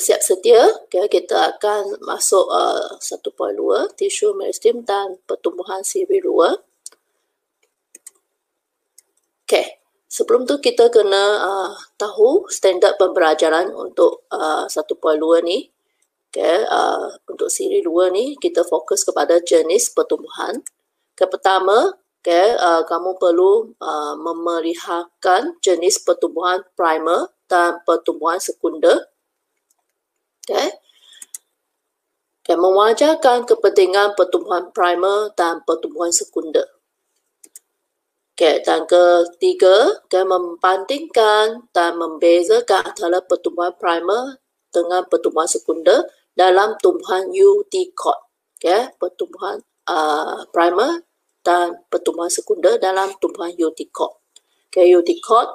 bersiap sedia, okay, kita akan masuk 1.2 tisu meristem dan pertumbuhan siri luar. Okay. Sebelum tu kita kena tahu standard pembelajaran untuk 1.2 ni. Okay, untuk siri luar ni kita fokus kepada jenis pertumbuhan. Pertama, okay, kamu perlu memeliharkan jenis pertumbuhan primer dan pertumbuhan sekunder. Okay. Okay, mewajarkan kepentingan pertumbuhan primer dan pertumbuhan sekunder. Okay, dan ketiga, okay, membandingkan dan membezakan antara pertumbuhan primer dengan pertumbuhan sekunder dalam tumbuhan UT-COT. Okay, pertumbuhan primer dan pertumbuhan sekunder dalam tumbuhan UT-COT. Okay, UT-COT,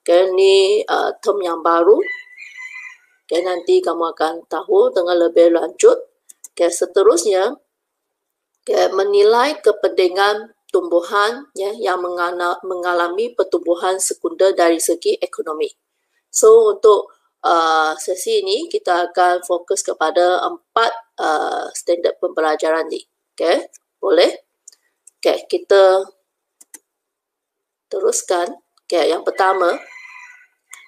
okay, ni term yang baru. Okay, nanti kamu akan tahu dengan lebih lanjut. Okay, seterusnya, okay, menilai kepentingan tumbuhan yang mengalami pertumbuhan sekunder dari segi ekonomi. So, untuk sesi ini kita akan fokus kepada 4 standard pembelajaran ni. Okay, boleh? Okay, kita teruskan. Okay, yang pertama,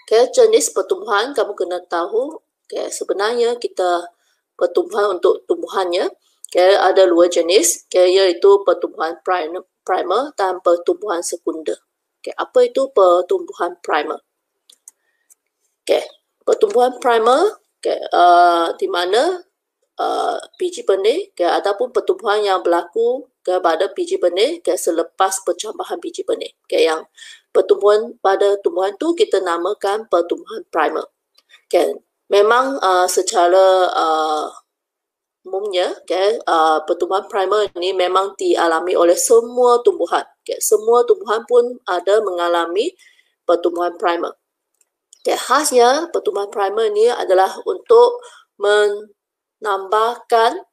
okay, jenis pertumbuhan kamu kena tahu. Okay, sebenarnya kita pertumbuhan untuk tumbuhannya, okay, ada 2 jenis, okay, iaitu pertumbuhan primer dan pertumbuhan sekunder. Okay, apa itu pertumbuhan primer? Okay, pertumbuhan primer, okay, di mana biji benih, okay, ataupun pertumbuhan yang berlaku pada biji benih, okay, selepas percambahan biji benih. Okay, yang pertumbuhan pada tumbuhan tu kita namakan pertumbuhan primer. Okay, memang secara umumnya, okay, pertumbuhan primer ini memang dialami oleh semua tumbuhan. Okay, semua tumbuhan pun ada mengalami pertumbuhan primer. Okay, khasnya pertumbuhan primer ini adalah untuk menambahkan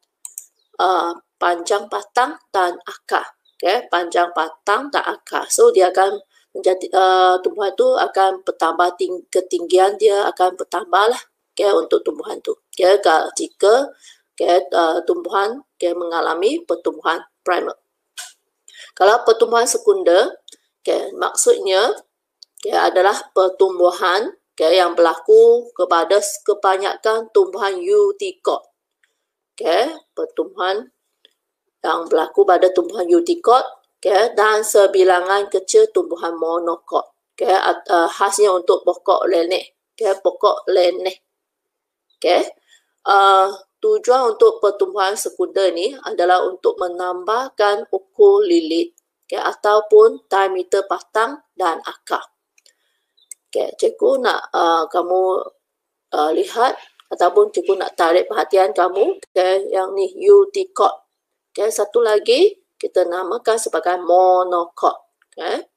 panjang batang dan akar. Okay, panjang batang dan akar. So, dia akan menjadi tumbuhan itu akan bertambah, ketinggian dia akan bertambah lah, okay, untuk tumbuhan itu. Okay, jika okay, tumbuhan okay, mengalami pertumbuhan primer. Kalau pertumbuhan sekunder, okay, maksudnya okay, adalah pertumbuhan okay, yang berlaku kepada kebanyakan tumbuhan UT-COT. Okay, pertumbuhan yang berlaku pada tumbuhan UT-COT, okay, dan sebilangan kecil tumbuhan monocot. Okay, khasnya untuk pokok lenek. Okay, pokok lenek. Okay. Tujuan untuk pertumbuhan sekunder ni adalah untuk menambahkan ukur lilit, okay, ataupun diameter batang dan akar. Okay, cikgu nak kamu lihat ataupun cikgu nak tarik perhatian kamu, okay, yang ni UT-COT. Okay, satu lagi kita namakan sebagai monocot. Okay.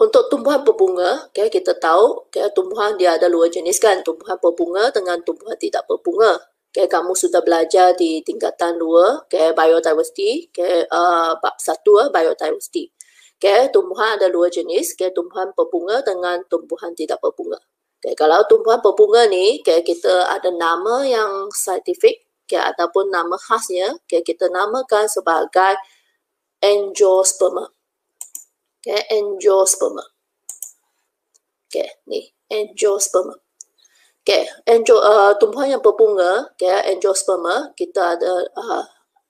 Untuk tumbuhan berbunga, okay, kita tahu okay, tumbuhan dia ada 2 jenis kan, tumbuhan berbunga dengan tumbuhan tidak berbunga. Okay, kamu sudah belajar di tingkatan 2, okay, biodiversity, okay, bab 1 biodiversity. Okay, tumbuhan ada 2 jenis, okay, tumbuhan berbunga dengan tumbuhan tidak berbunga. Okay, kalau tumbuhan berbunga ni, okay, kita ada nama yang saintifik, okay, ataupun nama khasnya, okay, kita namakan sebagai angiosperma. Okay, angiosperma. Okay, ni angiosperma. Okay, tumbuhan yang berbunga, okay, angiosperma, kita ada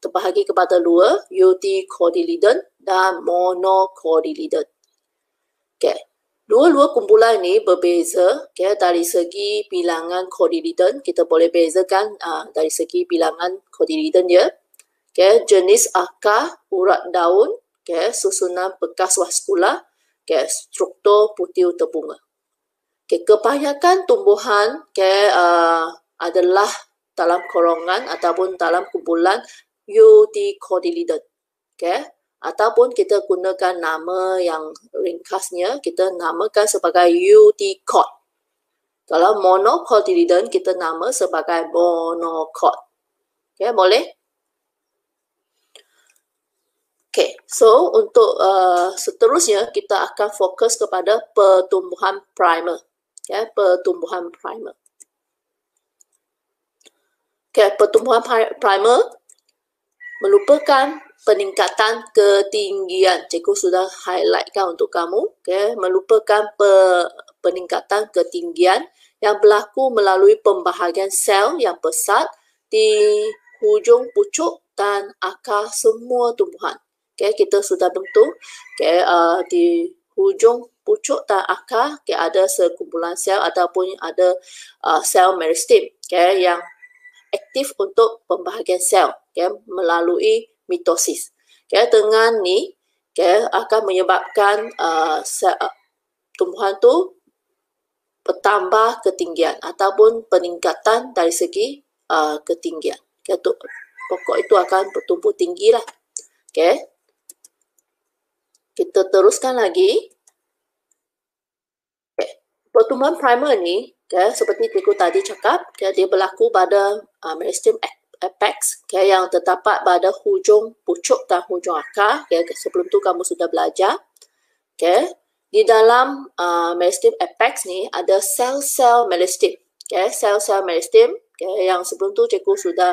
terbahagi kepada 2, eudicotyledon dan monocotyledon. Okay, dua-dua kumpulan ini berbeza, okay, dari segi bilangan cotyledon. Kita boleh bezakan dari segi bilangan cotyledon dia. Okay, jenis akar, urat daun, okay, susunan bekas vaskular, okay, struktur putiu terbunga. Okay, kebanyakan tumbuhan okay, adalah dalam golongan ataupun dalam kumpulan eudicotyledon. Okay, ataupun kita gunakan nama yang ringkasnya, kita namakan sebagai UT-COT. Kalau monocotyledon, kita nama sebagai monocot. Okay, boleh? Okay, so untuk seterusnya kita akan fokus kepada pertumbuhan primer. Okay, pertumbuhan primer. Okay, pertumbuhan primer merupakan peningkatan ketinggian. Cikgu sudah highlightkan untuk kamu. Okay, merupakan peningkatan ketinggian yang berlaku melalui pembahagian sel yang pesat di hujung pucuk dan akar semua tumbuhan. Okay, kita sudah bentuk di hujung pucuk dan akar ada sekumpulan sel ataupun ada sel meristem yang aktif untuk pembahagian sel melalui mitosis. Dengan ni akan menyebabkan tumbuhan tu bertambah ketinggian ataupun peningkatan dari segi ketinggian. Pokok itu akan bertumbuh tinggi lah. Kita teruskan lagi. Pertumbuhan primer ni seperti cikgu tadi cakap, dia berlaku pada meristem apex yang terdapat pada hujung pucuk dan hujung akar. Sebelum tu kamu sudah belajar. Di dalam meristem apex ni ada sel-sel meristem. Sel-sel meristem yang sebelum tu cikgu sudah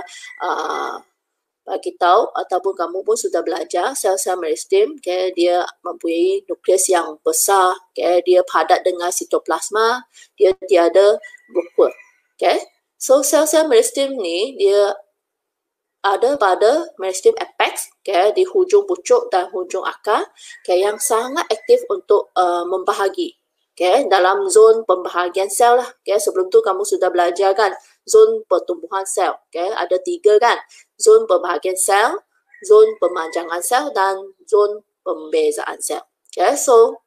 bagi tahu ataupun kamu pun sudah belajar sel-sel meristem. Dia mempunyai nukleus yang besar. Dia padat dengan sitoplasma. Dia tiada vakuum. So sel-sel meristem ni dia ada pada meristem apex di hujung pucuk dan hujung akar yang sangat aktif untuk membahagi dalam zon pembahagian sel lah. Sebelum tu kamu sudah belajar kan zon pertumbuhan sel. Ada 3 kan. Zon pembahagian sel, zon pemanjangan sel dan zon pembezaan sel. So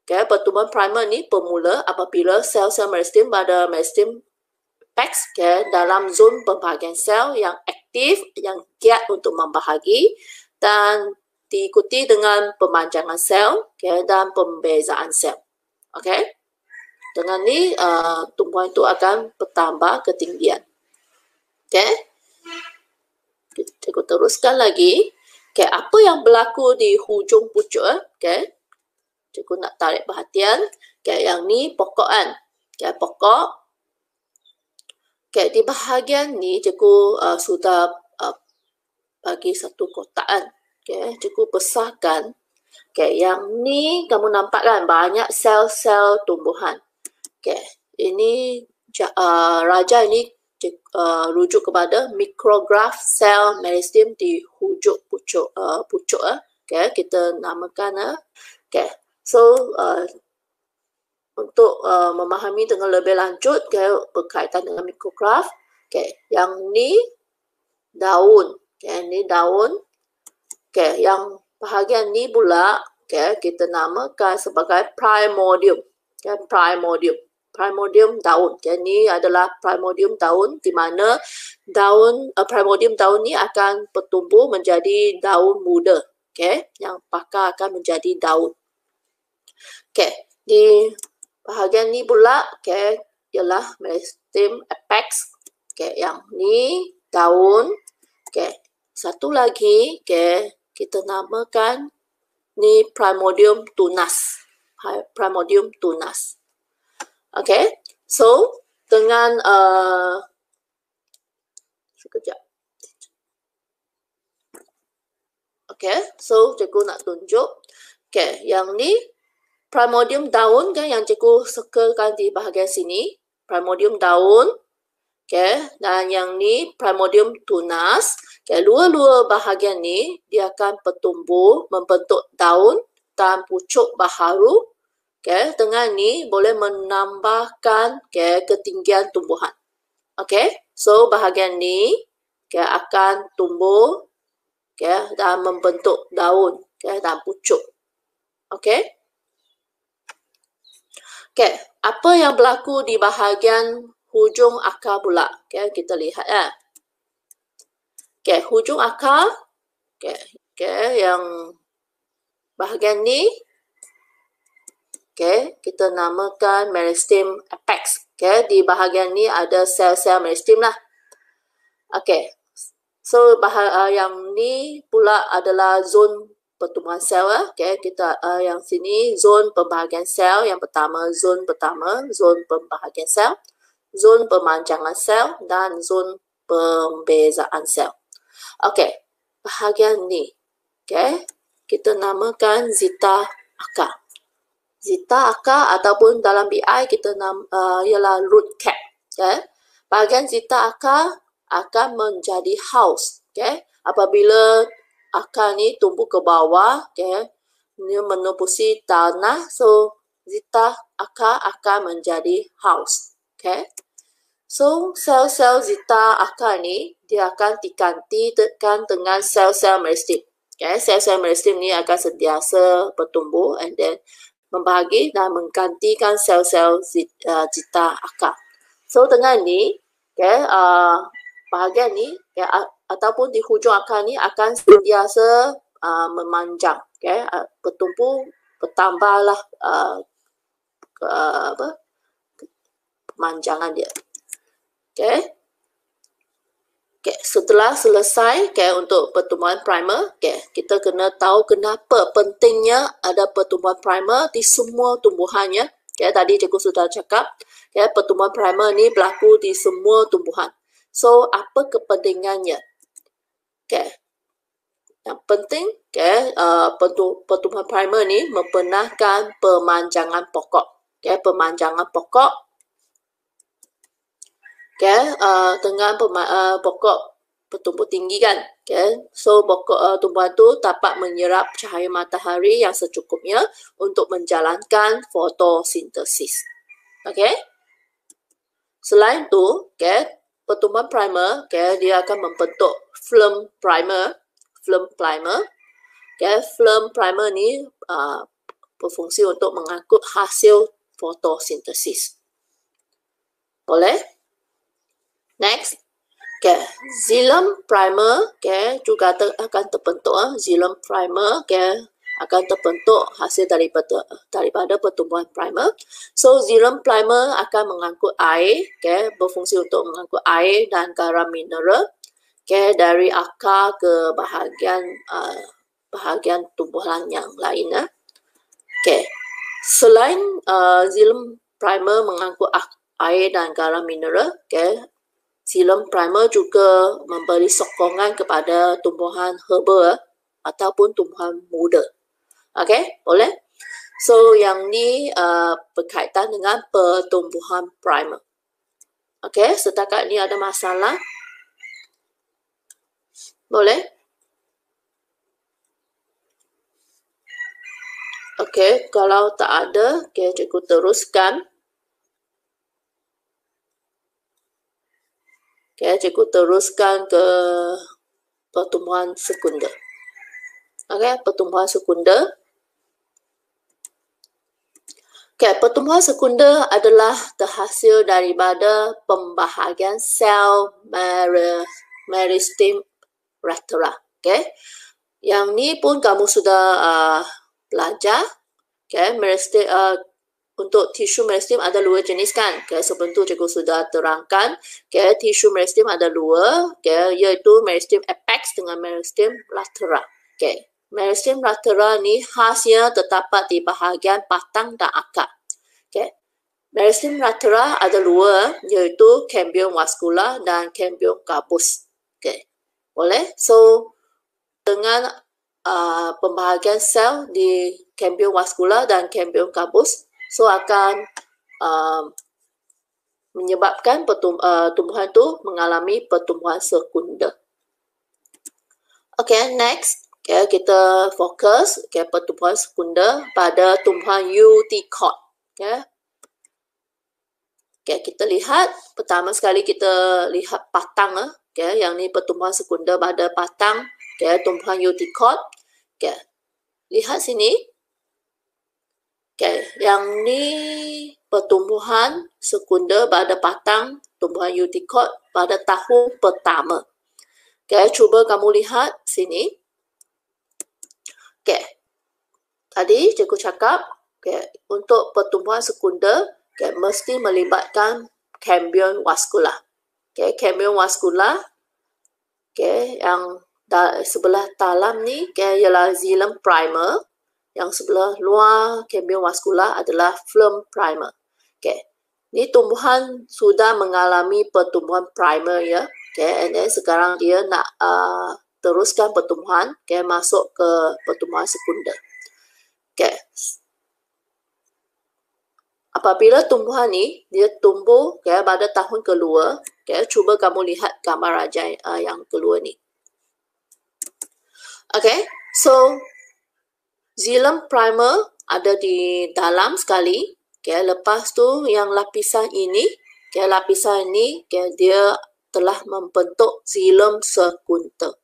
pertumbuhan primer ni bermula apabila sel-sel meristem pada meristem apex dalam zon pembahagian sel yang aktif, yang giat untuk membahagi dan diikuti dengan pemanjangan sel dan pembezaan sel. Dengan ni tumbuhan itu akan bertambah ketinggian. Cikgu teruskan lagi. Apa yang berlaku di hujung pucuk? Cikgu nak tarik perhatian. Yang ni pokok kan. Pokok. Di bahagian ni cikgu sudah bagi satu kotak kan. Cikgu besarkan. Yang ni kamu nampak kan banyak sel-sel tumbuhan. Ini raja ini rujuk kepada micrograph sel meristem di hujung pucuk. Kita namakan. So untuk memahami dengan lebih lanjut berkaitan dengan micrograph. Yang ni daun. Ni daun. Yang bahagian ni pula kita namakan sebagai primordium. Primordium daun. Ini adalah primordium daun di mana daun primordium daun ni akan bertumbuh menjadi daun muda. Yang pakar akan menjadi daun. Di bahagian ni pula ialah meristem apex. Yang ni daun. Satu lagi kita namakan ni primordium tunas. Primordium tunas. So dengan sekejap. So cikgu nak tunjuk. Yang ni primordium daun yang cikgu circlekan di bahagian sini. Primordium daun. Dan yang ni primordium tunas. Dua-dua bahagian ni dia akan bertumbuh membentuk daun dan pucuk baharu. Dengan ni boleh menambahkan ketinggian tumbuhan. So bahagian ni akan tumbuh dan membentuk daun dan pucuk. Apa yang berlaku di bahagian hujung akar pula? Kita lihat ya. Hujung akar. Yang bahagian ni kita namakan meristem apex. Di bahagian ni ada sel-sel meristem lah. So yang ni pula adalah zon pertumbuhan sel. Okay, kita yang sini zon pembahagian sel. Yang pertama, zon pembahagian sel, zon pemanjangan sel, dan zon pembezaan sel. Okay, bahagian ni, okay, kita namakan zeta akar. Zeta akar ataupun dalam BI kita ialah root cap. Okay. Bahagian zeta akar akan menjadi house. Okay. Apabila akar ni tumbuh ke bawah, okay, dia menembusi tanah, so zeta akar akan menjadi house. Okay. So sel-sel zeta akar ni dia akan digantikan dengan sel-sel meristem. Okay. Sel-sel meristem ni akan sentiasa bertumbuh and then membahagi dan menggantikan sel-sel zeta akar. So dengan ni, okay, bahagian ni, okay, ataupun di hujung akar ni akan sentiasa memanjang, okay, bertumbuh, bertambahlah pemanjangan dia. Okay. Okay, setelah selesai, okay, untuk pertumbuhan primer, okay, kita kena tahu kenapa pentingnya ada pertumbuhan primer di semua tumbuhannya. Okay, tadi cikgu sudah cakap, okay, pertumbuhan primer ni berlaku di semua tumbuhan. So, apa kepentingannya? Okay. Yang penting, okay, pertumbuhan primer ni membenarkan pemanjangan pokok. Okay, pemanjangan pokok. Okay, dengan pokok bertumbuh tinggi kan. Okay, so pokok tumbuhan tu dapat menyerap cahaya matahari yang secukupnya untuk menjalankan fotosintesis. Okay. Selain tu, okay, pertumbuhan primer, okay, dia akan membentuk film primer. Okay, film primer ni berfungsi untuk mengangkut hasil fotosintesis. Boleh? Next, okay, xylem primer, okay, juga akan terbentuk. Xylem primer, okay, akan terbentuk hasil daripada pertumbuhan primer. So, xylem primer akan mengangkut air, okay, berfungsi untuk mengangkut air dan garam mineral, okay, dari akar ke bahagian tumbuhan yang lain. Okay. Selain xylem primer mengangkut air dan garam mineral, okay, xylem primer juga memberi sokongan kepada tumbuhan herba ataupun tumbuhan muda. Okey, boleh? So, yang ni berkaitan dengan pertumbuhan primer. Okey, setakat ni ada masalah? Boleh? Okey, kalau tak ada, okay, cikgu teruskan. Okay, cikgu teruskan ke pertumbuhan sekunder. Okay, pertumbuhan sekunder. Okay, pertumbuhan sekunder adalah terhasil daripada pembahagian sel meristem lateral. Okay, yang ni pun kamu sudah belajar. Okay, meristem untuk tisu meristem ada dua jenis kan. Okay, sebelum tu cikgu sudah terangkan. Okay, tisu meristem ada dua, okay, iaitu meristem apex dengan meristem lateral. Okay, meristem lateral ni khasnya terdapat di bahagian batang dan akar. Okay, meristem lateral ada dua, iaitu cambium vascular dan cambium garbus. Okay, boleh? So, dengan pembahagian sel di cambium vascular dan cambium garbus, so akan menyebabkan tumbuhan tu mengalami pertumbuhan sekunder. Okay, next, okay, kita fokus, okay, pertumbuhan sekunder pada tumbuhan eudicote. Okay. Okay, kita lihat pertama sekali kita lihat batang. Okay, yang ni pertumbuhan sekunder pada batang. Okay, tumbuhan eudicote. Okay, lihat sini. Okay, yang ni pertumbuhan sekunder pada batang tumbuhan eudicote pada tahun pertama. Okay, cuba kamu lihat sini. Okay, tadi cikgu cakap, okay, untuk pertumbuhan sekunder, okay, mesti melibatkan cambium vascular. Okay, cambium vascular, okay, yang sebelah dalam ni ialah xilem primer, yang sebelah luar cambium vascular adalah phloem primer. Okay. Ni tumbuhan sudah mengalami pertumbuhan primer ya. Okay. And then sekarang dia nak teruskan pertumbuhan, okay, masuk ke pertumbuhan sekunder. Okay. Apabila tumbuhan ni dia tumbuh, okay, pada tahun kedua, okay, cuba kamu lihat gambar raja yang kedua ni. Okay, so xilem primer ada di dalam sekali. Okay, lepas tu yang lapisan ini, okay, lapisan ini, okay, dia telah membentuk xilem sekunder.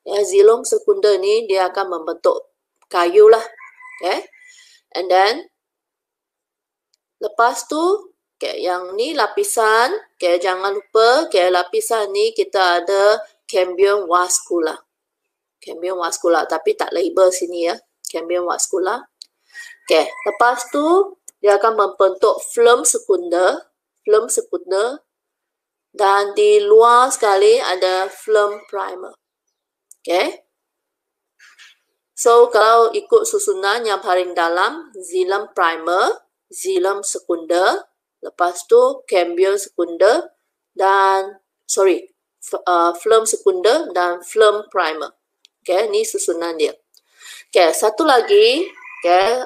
Ya, xilem sekunder ni dia akan membentuk kayu lah. Okay, and then lepas tu, okay, yang ni lapisan, okay, jangan lupa, okay, lapisan ni kita ada cambium vascular. Cambium vascular, tapi tak label sini ya. Cambium vascular. Okay, lepas tu dia akan membentuk phloem sekunder. Phloem sekunder. Dan di luar sekali ada phloem primer. Okay. So, kalau ikut susunan yang paling dalam, xilem primer, xilem sekunder, lepas tu cambium sekunder, dan, phloem sekunder dan phloem primer. Okay, ni susunan dia. Okay, satu lagi, okay,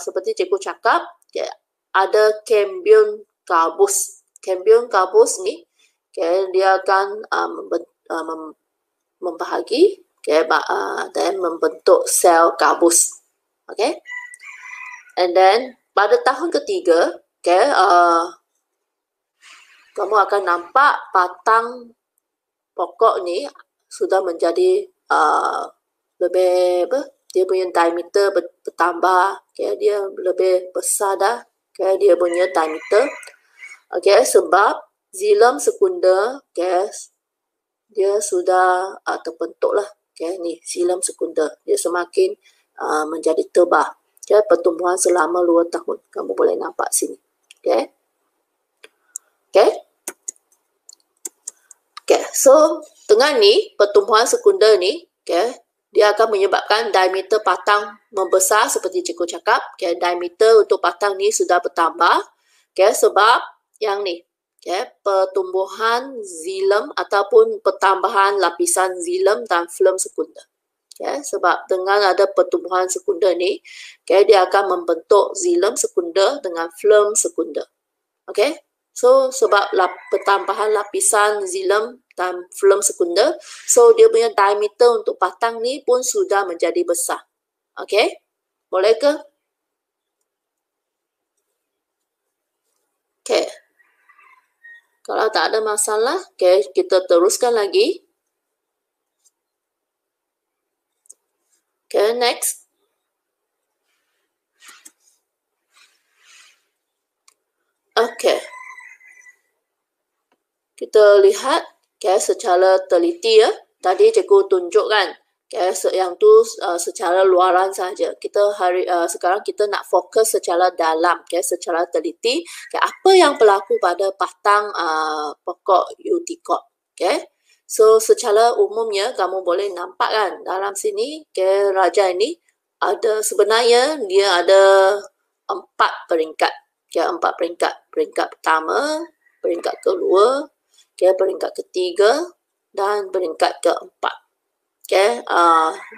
seperti cikgu cakap, okay, ada cambium garbus. Cambium garbus ni, okay, dia akan membahagi, okay, dan membentuk sel garbus. Okay, and then pada tahun ketiga, okay, kamu akan nampak batang pokok ni sudah menjadi lebih dia punya diameter bertambah, okay, dia lebih besar dah, okay, dia punya diameter, okay, sebab xilem sekunder, okay, dia sudah terbentuk lah, okay, ni xilem sekunder, dia semakin menjadi tebal, okay, pertumbuhan selama 2 tahun, kamu boleh nampak sini, okay, okay. Okay, so dengan ni, pertumbuhan sekunder ni, okay, dia akan menyebabkan diameter batang membesar seperti cikgu cakap. Okay, diameter untuk batang ni sudah bertambah. Okay, sebab yang ni, okay, pertumbuhan xilem ataupun pertambahan lapisan xilem dan phloem sekunder. Okay, sebab dengan ada pertumbuhan sekunder ni, okay, dia akan membentuk xilem sekunder dengan phloem sekunder. Okay. So, sebab pertambahan lapisan xilem dan phloem sekunder, so dia punya diameter untuk batang ni pun sudah menjadi besar. Okay? Boleh ke? Okay. Kalau tak ada masalah, okay, kita teruskan lagi. Okay, next. Okay. Kita lihat, okay, secara teliti ya. Tadi cikgu tunjukkan, okay, yang tu secara luaran saja. Kita sekarang kita nak fokus secara dalam, okay, secara teliti. Okay, apa yang berlaku pada batang pokok Eutychol, okay. So, secara umumnya kamu boleh nampak kan dalam sini, okay, raja ini ada sebenarnya dia ada 4 peringkat, okay, 4 peringkat. Peringkat pertama, peringkat kedua, okay, peringkat ketiga dan peringkat keempat. Okay,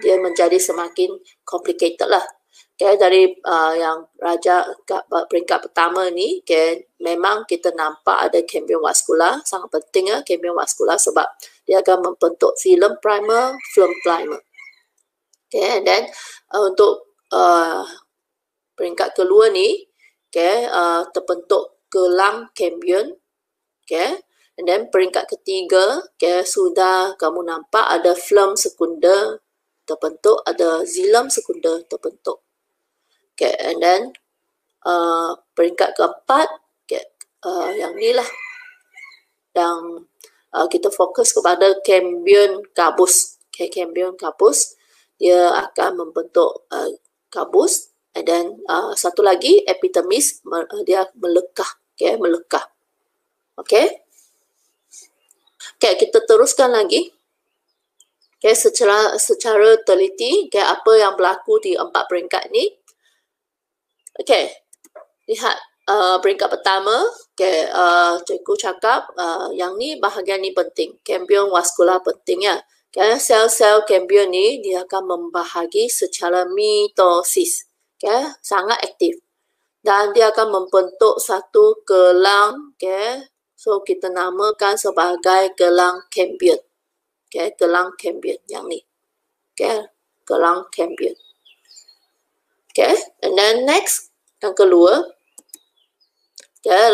dia menjadi semakin complicated lah. Okay, dari yang raja peringkat pertama ni, okay, memang kita nampak ada cambium vascular, sangat penting ya cambium vascular sebab dia akan membentuk xilem primer, phloem primer. Okay, and then untuk peringkat kedua ni, okay, terbentuk gelang cambium. Okay. And then peringkat ketiga, okay, sudah kamu nampak ada phloem sekunder terbentuk, ada xilem sekunder terbentuk. Okay, and then peringkat keempat, okay, yang ni lah. Yang kita fokus kepada cambium garbus. Okay, cambium garbus, dia akan membentuk garbus. And then satu lagi, epidermis, dia melekah. Okay, melekah. Okay. Okay, kita teruskan lagi. Okay, secara teliti, okay, apa yang berlaku di 4 peringkat ni. Okay, lihat peringkat pertama, okay, cikgu cakap yang ni bahagian ni penting. Kambium vaskular penting ya. Okay, sel-sel kambium ni dia akan membahagi secara mitosis. Okay, sangat aktif. Dan dia akan membentuk satu gelang. Okay, so kita namakan sebagai gelang kambium. Okay, gelang kambium yang ni. Okay, gelang kambium. Okay, and then next, yang kedua. Okay,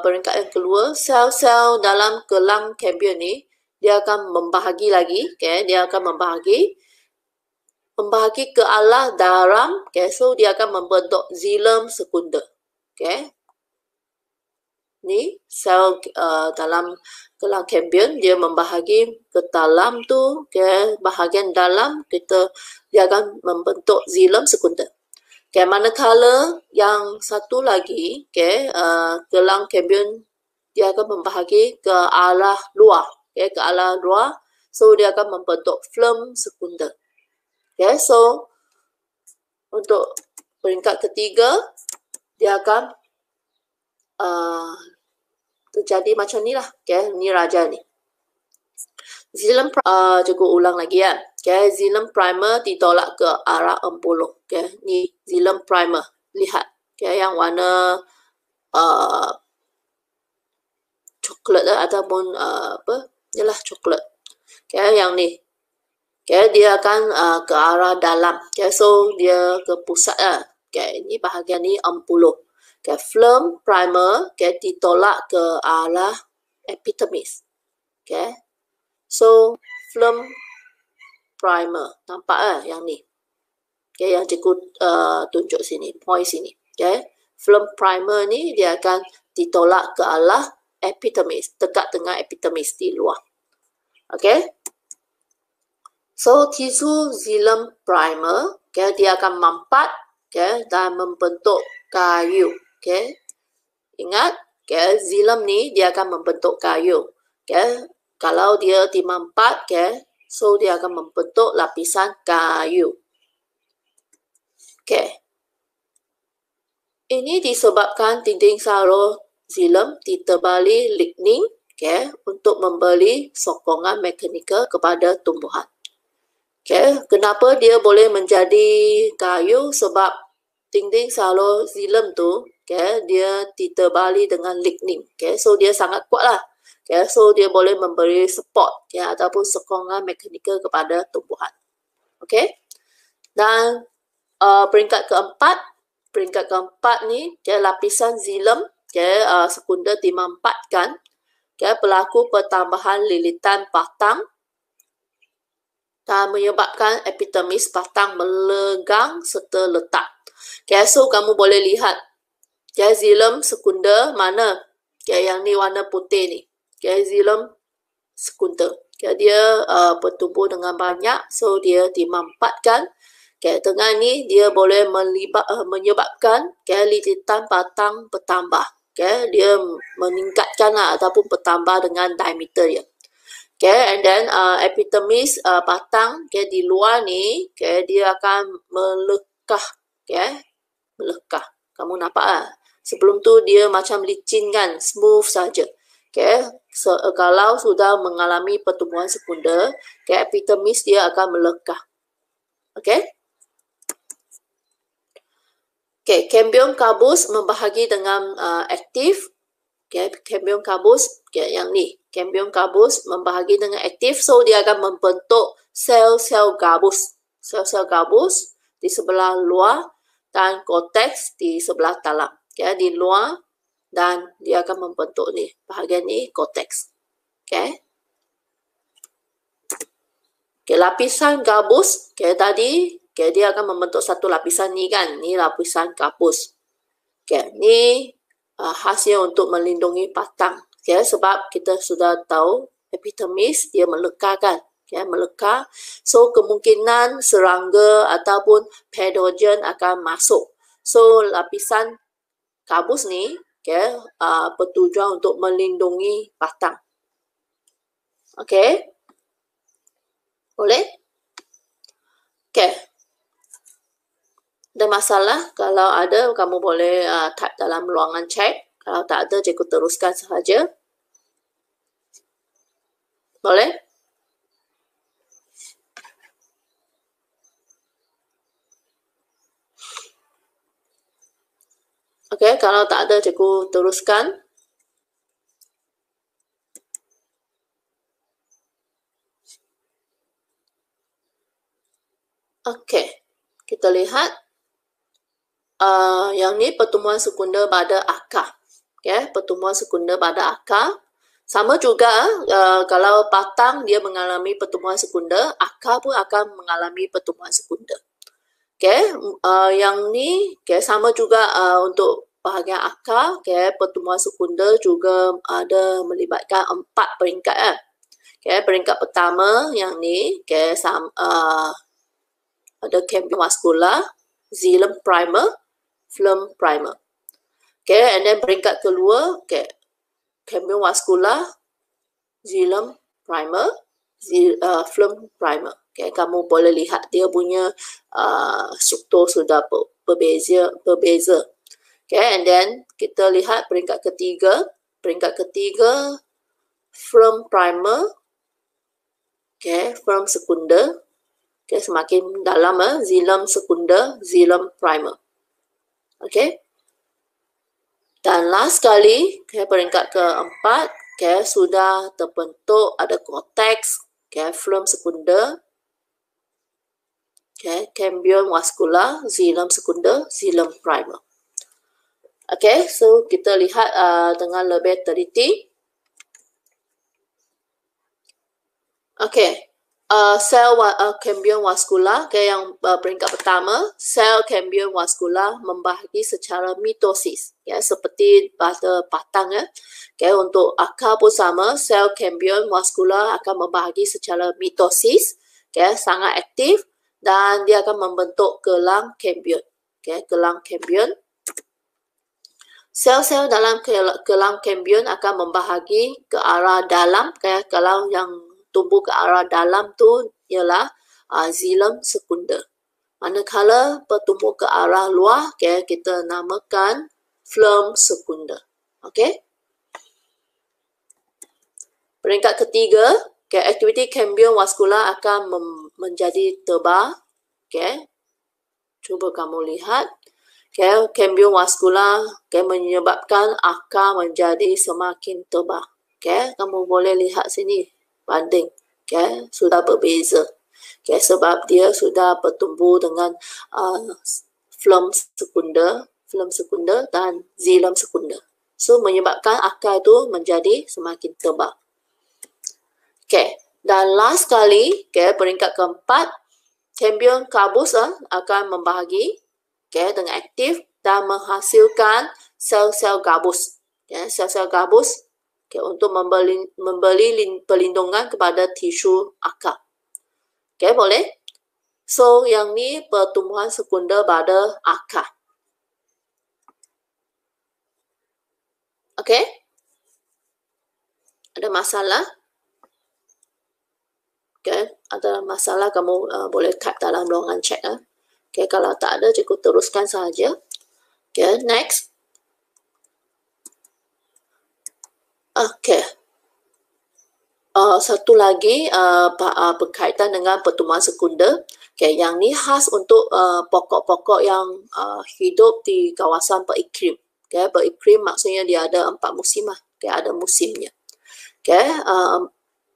peringkat yang kedua, sel-sel dalam gelang kambium ni, dia akan membahagi lagi. Okay, dia akan membahagi ke arah dalam. Okay, so dia akan membentuk xilem sekunder. Okay, ni sel dalam gelang kambium dia membahagi ke dalam tu. Okay, bahagian dalam dia akan membentuk xilem sekunder. Okay, manakala yang satu lagi, okay, gelang kambium dia akan membahagi ke arah luar, okay, ke arah luar, so dia akan membentuk phloem sekunder. Okay, so untuk peringkat ketiga, dia akan terjadi macam ni lah, okay, ni raja ni. Xilem cikgu ulang lagi ya. Okay, xilem primer ditolak ke arah 40. Okay, ni xilem primer. Lihat. Okay, yang warna coklat ataupun apa? Yalah coklat. Okay, yang ni. Okay, dia akan ke arah dalam. Okay, so dia ke pusat lah. Okay, ini bahagian ni 40. Okay, phloem primer okay, ditolak ke arah epidermis. Okay. So, phloem primer. Nampak lah yang ni. Okay, yang cikgu tunjuk sini. Point sini. Okay. Phloem primer ni dia akan ditolak ke arah epidermis. Dekat dengan epidermis di luar. Okay. So, tisu xilem primer. Okay, dia akan mampat. Okay, dan membentuk kayu. Okay. Ingat. Okay, xilem ni dia akan membentuk kayu. Okay. Kalau dia dimampat, okay, so dia akan membentuk lapisan kayu. Okay. Ini disebabkan dinding saraf xilem ditebali lignin, okay, untuk memberi sokongan mekanikal kepada tumbuhan. Okay. Kenapa dia boleh menjadi kayu? Sebab dinding saraf xilem tu, okay, dia ditebali dengan lignin. Okay, so dia sangat kuat lah. Okay, so dia boleh memberi support ya, ataupun sokongan mekanikal kepada tumbuhan. Okay. Dan peringkat keempat ni, okay, lapisan xilem okay, sekunder dimampatkan okay, berlaku pertambahan lilitan batang dan menyebabkan epidermis batang melegang serta letak. Okay, so kamu boleh lihat okay, xilem sekunder mana? Okay, yang ni warna putih ni. Okay, xilem sekunder. Okay, dia bertumbuh dengan banyak, so dia dimampatkan. Okay, dengan ni dia boleh menyebabkan okay, lilitan batang bertambah. Okay, dia meningkatkan ataupun bertambah dengan diameter dia. Okay, and then epidermis batang okay, di luar ni okay, dia akan melekah. Okay, melekah. Kamu nampak lah. Sebelum tu dia macam licin kan, smooth saja. Okay, so, kalau sudah mengalami pertumbuhan sekunder, okay, epidermis dia akan melekah. Okay. Okay, kambium kabus membahagi dengan aktif. Okay, kambium kabus, okay, yang ni. Kambium kabus membahagi dengan aktif, so dia akan membentuk sel-sel gabus. Sel-sel gabus di sebelah luar dan korteks di sebelah dalam. Okay, di luar. Dan dia akan membentuk ni. Bahagian ni korteks. Okay. Okay, lapisan gabus. Okay, tadi. Okay, dia akan membentuk satu lapisan ni kan. Ni lapisan gabus. Okay, ni hasil untuk melindungi batang. Okay, sebab kita sudah tahu epidermis dia melekah kan. Okay, melekah. So, kemungkinan serangga ataupun patogen akan masuk. So, lapisan gabus ni okay, bertujuan untuk melindungi batang. Okay. Boleh? Okay. Ada masalah? Kalau ada, kamu boleh type dalam ruangan chat. Kalau tak ada, cikgu teruskan sahaja. Boleh? Okay, kalau tak ada, cikgu teruskan. Okay, kita lihat. Yang ni pertemuan sekunder pada akar. Okay, pertemuan sekunder pada akar. Sama juga kalau patang dia mengalami pertemuan sekunder, akar pun akan mengalami pertemuan sekunder. Okay, yang ni sama juga untuk bahagian akar, pertemuan sekunder juga ada melibatkan 4 peringkat. Peringkat pertama yang ni ada cambium vascular, xilem primer, phloem primer. And then peringkat kedua, cambium vascular, xilem primer, phloem primer. Kamu boleh lihat dia punya struktur sudah berbeza. And then kita lihat peringkat ketiga. Peringkat ketiga, phloem primer, phloem sekunder. Semakin dalam, xilem sekunder, xilem primer. Dan last sekali, peringkat keempat, sudah terbentuk ada cortex, phloem sekunder, cambium vascular, xilem sekunder, xilem primer. So kita lihat dengan lebih teliti. Sel cambium vascular, yang peringkat pertama, sel cambium vascular membahagi secara mitosis, seperti pada patang. Untuk akar pun sama, sel cambium vascular akan membahagi secara mitosis, sangat aktif, dan dia akan membentuk gelang cambium. Gelang cambium. Sel-sel dalam gelang cambium akan membahagi ke arah dalam. Kalau yang tumbuh ke arah dalam tu ialah xilem sekunder. Manakala bertumbuh ke arah luar, kita namakan phloem sekunder. Peringkat ketiga, aktiviti cambium vascular akan menjadi tebal. Cuba kamu lihat. Cambium vascular menyebabkan akar menjadi semakin tebal. Kamu boleh lihat sini. Banding, sudah berbeza. Sebab dia sudah bertumbuh dengan phloem sekunder dan xilem sekunder. So menyebabkan akar itu menjadi semakin tebal. Dan last kali, peringkat keempat, cambium gabus akan membahagi dengan aktif dan menghasilkan sel-sel gabus. Sel-sel gabus untuk memberi perlindungan kepada tisu akar. Boleh? So, yang ni pertumbuhan sekunder pada akar. Ada masalah? Ada masalah, kamu boleh type dalam ruangan chat. Kalau tak ada, cikgu teruskan sahaja. Next. Satu lagi berkaitan dengan pertumbuhan sekunder. Yang ni khas untuk pokok-pokok yang hidup di kawasan beriklim. Beriklim maksudnya dia ada 4 musim. Ada musimnya.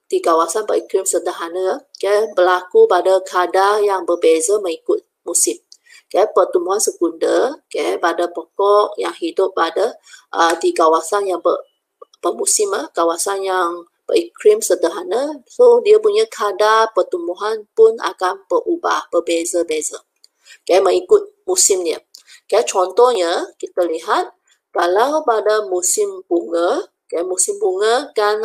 Di kawasan beriklim sederhana, berlaku pada kadar yang berbeza mengikut musim. Pertumbuhan sekunder pada pokok yang hidup pada di kawasan yang bermusim, kawasan yang beriklim sederhana, so dia punya kadar pertumbuhan pun akan berubah, berbeza-beza. Mengikut musimnya. Contohnya, kita lihat kalau pada musim bunga, musim bunga kan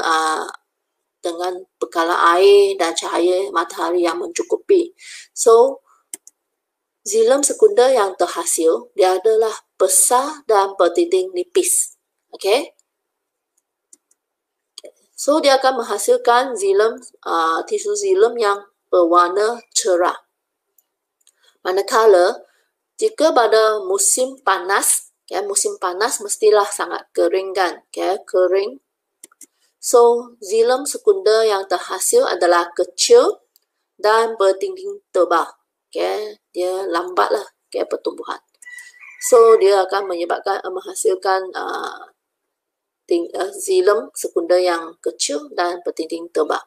dengan bekalan air dan cahaya matahari yang mencukupi. So, xilem sekunder yang terhasil, dia adalah besar dan berdinding nipis. So, dia akan menghasilkan xilem, tisu xilem yang berwarna cerah. Manakala jika pada musim panas, musim panas mestilah sangat kering kan, kering. So, xilem sekunder yang terhasil adalah kecil dan berdinding tebal. Dia lambatlah pertumbuhan. So, dia akan menghasilkan xilem sekunder yang kecil dan berdinding tebal.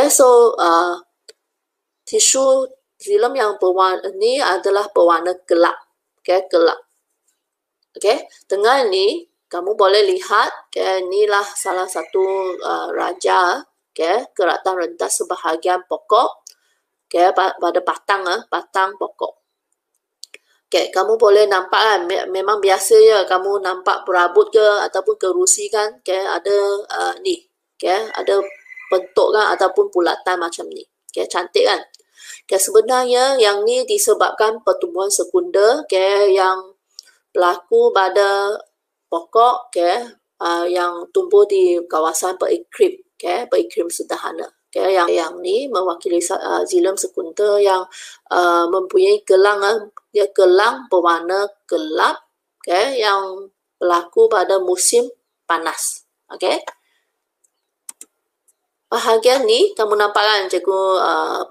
So tisu xilem yang berwarna ini adalah berwarna gelap. Gelap. Dengan ini kamu boleh lihat, inilah salah satu raja, keratan rentas sebahagian pokok, pada batang pokok. Kamu boleh nampak kan, memang biasa ya kamu nampak perabot ke ataupun kerusi kan, ada ni, ada bentuk kan ataupun bulatan macam ni. Cantik kan? Sebenarnya yang ni disebabkan pertumbuhan sekunder yang berlaku pada pokok yang tumbuh di kawasan beriklim, beriklim sederhana. Yang ni mewakili xilem sekunder yang mempunyai gelang, dia gelang berwarna gelap, yang berlaku pada musim panas. Bahagian ni kamu nampak kan cikgu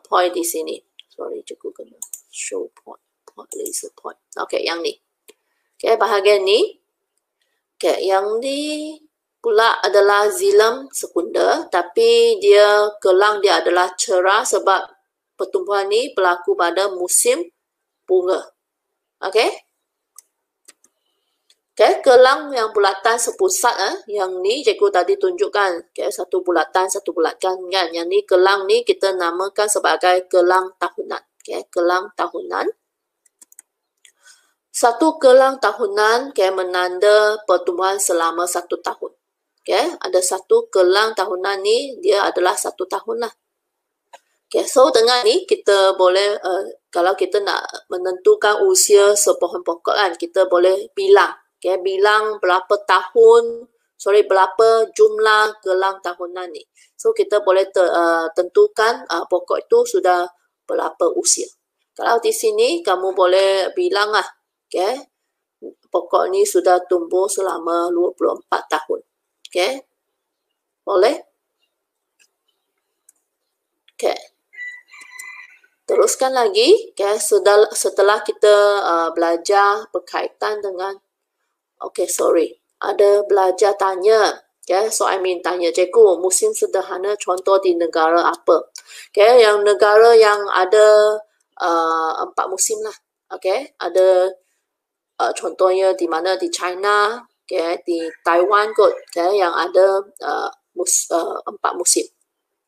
point di sini. Sorry, cikgu kena show point, laser point. Yang ni. Bahagian ni. Yang ni pula adalah xilem sekunder, tapi gelang dia adalah cerah sebab pertumbuhan ni berlaku pada musim bunga. Gelang yang bulatan sepusat, yang ni cikgu tadi tunjukkan, satu bulatan kan. Yang ni gelang ni kita namakan sebagai gelang tahunan. Gelang tahunan. Satu gelang tahunan menanda pertumbuhan selama 1 tahun. Ada satu gelang tahunan ni, dia adalah 1 tahun lah. So dengan ni kita boleh, kalau kita nak menentukan usia sepohon pokok kan, kita boleh bilang. Bilang berapa jumlah gelang tahunan ni. So kita boleh tentukan pokok itu sudah berapa usia. Kalau di sini kamu boleh bilang lah, pokok ni sudah tumbuh selama 24 tahun. Boleh? Teruskan lagi, setelah kita belajar berkaitan dengan, ada belajar tanya. So I mean tanya cikgu, musim sederhana contoh di negara apa? Yang negara yang ada 4 musim lah. Ada contohnya di mana, di China, di Taiwan kot, yang ada 4 musim.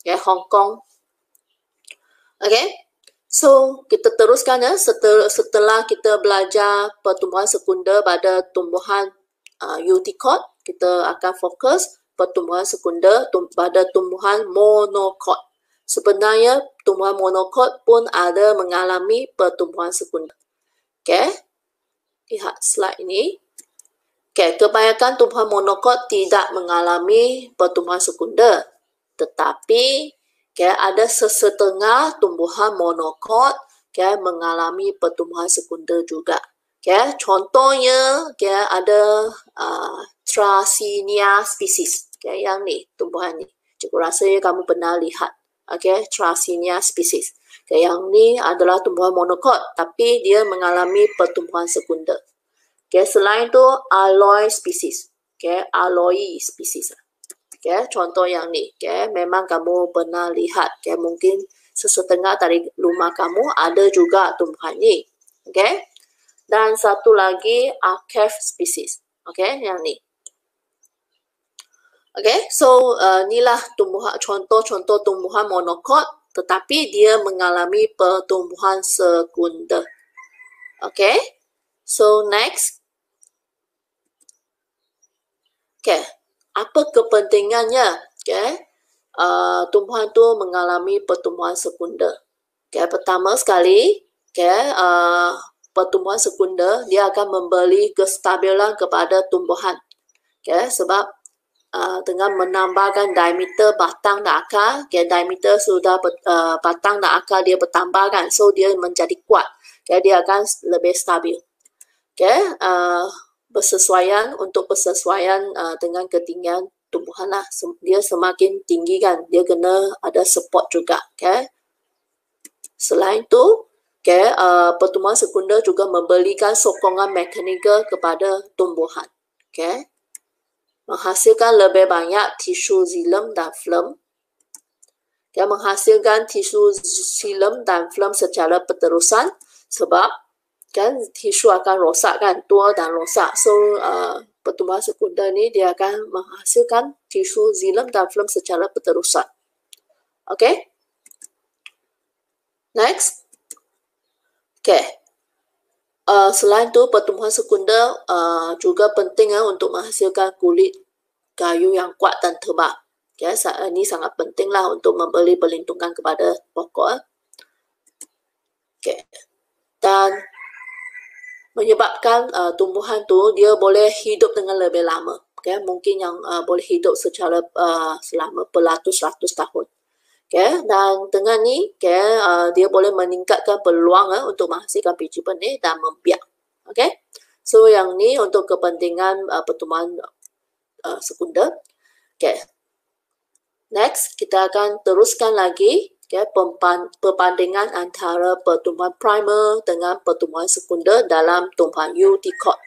Hong Kong. So kita teruskan setelah kita belajar pertumbuhan sekunder pada tumbuhan eudicote, kita akan fokus pertumbuhan sekunder pada tumbuhan monocot. Sebenarnya tumbuhan monocot pun ada mengalami pertumbuhan sekunder. Lihat slide ini. Kebanyakan tumbuhan monocot tidak mengalami pertumbuhan sekunder, tetapi ada sesetengah tumbuhan monocot mengalami pertumbuhan sekunder juga. Contohnya ada Thrascinia species. Yang ni, tumbuhan ni. Cikgu rasa kamu pernah lihat. Thrascinia species. Yang ni adalah tumbuhan monocot, tapi dia mengalami pertumbuhan sekunder. Selain tu aloe species. Aloe species. Contoh yang ni, memang kamu pernah lihat, mungkin sesetengah dari rumah kamu ada juga tumbuhan ni. Dan satu lagi Arcave species. Yang ni. So inilah contoh-contoh tumbuhan monocot, tetapi dia mengalami pertumbuhan sekunder. So next. Apa kepentingannya tumbuhan tu mengalami pertumbuhan sekunder? Pertama sekali, pertumbuhan sekunder dia akan memberi kestabilan kepada tumbuhan. Sebab dengan menambahkan diameter batang dan akar. Okay, diameter sudah batang dan akar dia bertambah kan, so dia menjadi kuat. Okay, dia akan lebih stabil. Okay, bersesuaian dengan ketinggian tumbuhan lah. Dia semakin tinggi kan, dia kena ada support juga. Okay. Selain itu, okay, pertumbuhan sekunder juga memberikan sokongan mekanikal kepada tumbuhan. Okay. Menghasilkan lebih banyak tisu xilem dan phloem. Okay, menghasilkan tisu xilem dan phloem secara berterusan sebab kan tisu akan rosak kan, tua dan rosak. So pertumbuhan sekunder ni dia akan menghasilkan tisu xilem dan phloem secara berterusan. Okay. Next. Okay. Selain tu pertumbuhan sekunder juga penting untuk menghasilkan kulit kayu yang kuat dan tebal. Okay, ini sangat pentinglah untuk memberi perlindungan kepada pokok. Okay. Dan menyebabkan tumbuhan tu dia boleh hidup dengan lebih lama. Okay, mungkin yang boleh hidup secara selama beratus-ratus tahun. Okay, dan dengan ni dia boleh meningkatkan peluang untuk menghasilkan biji benih dan membiak. Okay, so yang ni untuk kepentingan pertumbuhan sekunder. Okay, next kita akan teruskan lagi perbandingan antara pertumbuhan primer dengan pertumbuhan sekunder dalam tumbuhan Eudicot.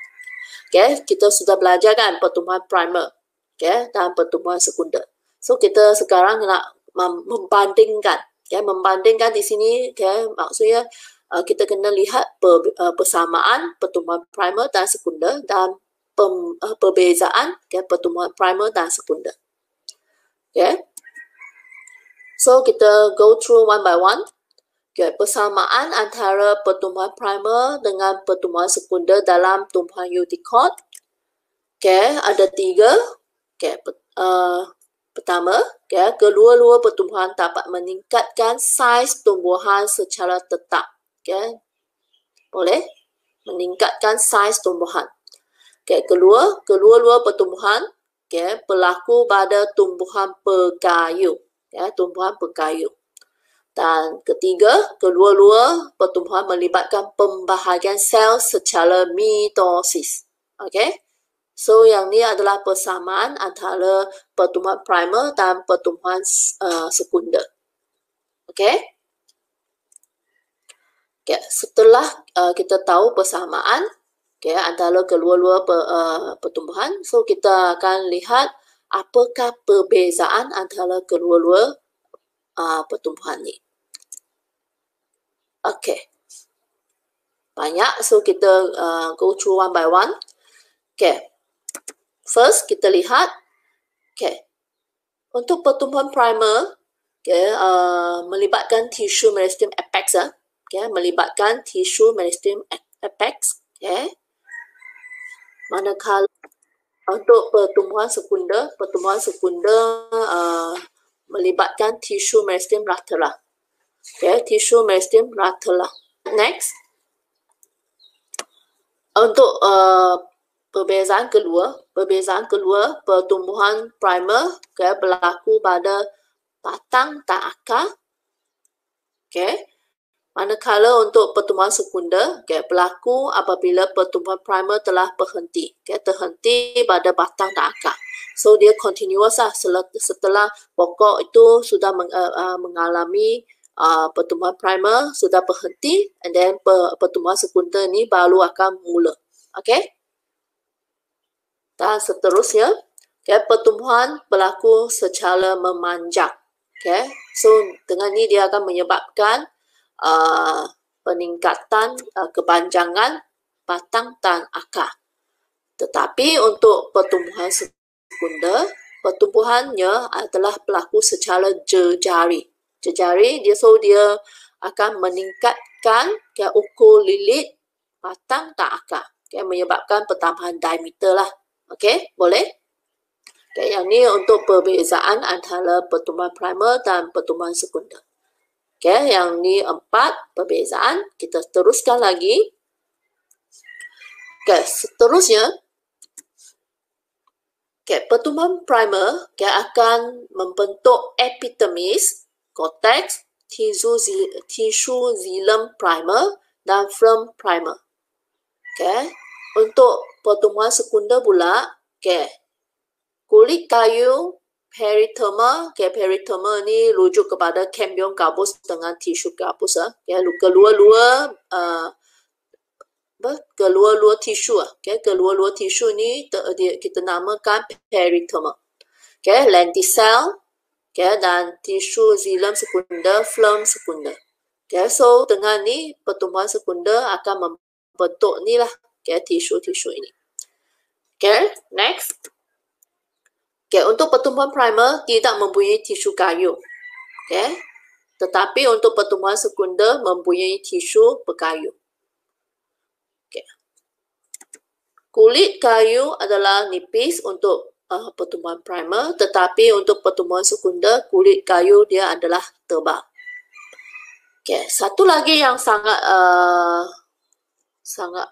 Okay, kita sudah belajar kan pertumbuhan primer, okay, dan pertumbuhan sekunder. So kita sekarang nak membandingkan. Okay, membandingkan di sini, okay, maksudnya kita kena lihat persamaan pertumbuhan primer dan sekunder dan perbezaan pertumbuhan primer dan sekunder. Okay. So kita go through one by one. Okay, persamaan antara pertumbuhan primer dengan pertumbuhan sekunder dalam tumbuhan Eudicot. Okay, ada 3. Okay, pertama, kedua-dua pertumbuhan dapat meningkatkan saiz tumbuhan secara tetap. Okay, boleh meningkatkan saiz tumbuhan. Okay, kedua-dua pertumbuhan berlaku pada tumbuhan berkayu. Tumbuhan berkayu. Dan ketiga, kedua-dua pertumbuhan melibatkan pembahagian sel secara mitosis. Okay. So yang ni adalah persamaan antara pertumbuhan primer dan pertumbuhan sekunder. Okay. Okay. Setelah kita tahu persamaan antara kedua-dua pertumbuhan, so kita akan lihat apakah perbezaan antara kedua-dua pertumbuhan ni. Okay. Banyak, so kita go through one by one. Okay. First, kita lihat, untuk pertumbuhan primer, melibatkan tisu meristem apex, melibatkan tisu meristem apex, manakala untuk pertumbuhan sekunder melibatkan tisu meristem lateral, tisu meristem lateral. Next, untuk perbezaan kedua pertumbuhan primer berlaku pada batang dan akar. Manakala untuk pertumbuhan sekunder berlaku apabila pertumbuhan primer telah berhenti, terhenti pada batang dan akar. So dia continuous lah setelah pokok itu sudah mengalami pertumbuhan primer sudah berhenti, and then pertumbuhan sekunder ni baru akan mula. Okay. Dan seterusnya, pertumbuhan berlaku secara memanjang. So dengan ni dia akan menyebabkan peningkatan kepanjangan batang dan akar. Tetapi untuk pertumbuhan sekunder, pertumbuhannya adalah berlaku secara jejari. Jejari dia akan meningkatkan ukur lilit batang dan akar, menyebabkan pertambahan diameter lah. Okey, boleh? Okay, yang ni untuk perbezaan antara pertumbuhan primer dan pertumbuhan sekunder. Okay, yang ni 4 perbezaan. Kita teruskan lagi. Okay, seterusnya, Okay, pertumbuhan primer akan membentuk epidermis, cortex, tisu xilem primer dan phloem primer. Okay. Untuk pertumbuhan sekunder pula, kulit kayu periterma, periterma ni rujuk kepada cambium gabus dengan tisu gabus. Keluar-luar keluar-luar tisu. Keluar-luar tisu ni kita namakan periterma. Lenticel, dan tisu xilem sekunder, phloem sekunder. So dengan ni pertumbuhan sekunder akan membentuk ni lah tisu-tisu ini. Next. Untuk pertumbuhan primer tidak mempunyai tisu kayu. Tetapi untuk pertumbuhan sekunder mempunyai tisu berkayu. Kulit kayu adalah nipis untuk pertumbuhan primer, tetapi untuk pertumbuhan sekunder kulit kayu dia adalah tebal. Satu lagi yang sangat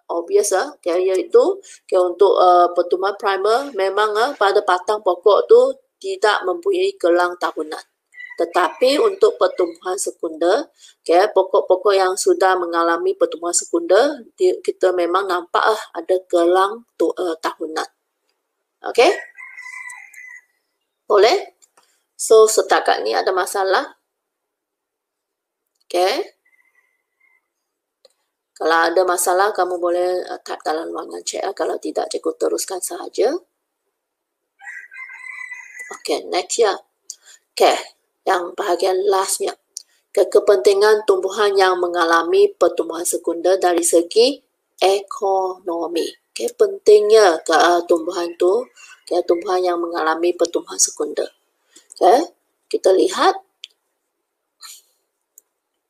obvious iaitu untuk pertumbuhan primer memang pada batang pokok tu tidak mempunyai gelang tahunan. Tetapi untuk pertumbuhan sekunder, pokok-pokok yang sudah mengalami pertumbuhan sekunder, kita memang nampak ada gelang tahunan. Okey? Boleh? So, setakat ni ada masalah? Okey? Kalau ada masalah, kamu boleh type dalam ruangan chat. Kalau tidak, cikgu teruskan sahaja. Okey, next ya. Okey. Yang bahagian lastnya, kepentingan tumbuhan yang mengalami pertumbuhan sekunder dari segi ekonomi. Pentingnya tumbuhan tu, tumbuhan yang mengalami pertumbuhan sekunder. Kita lihat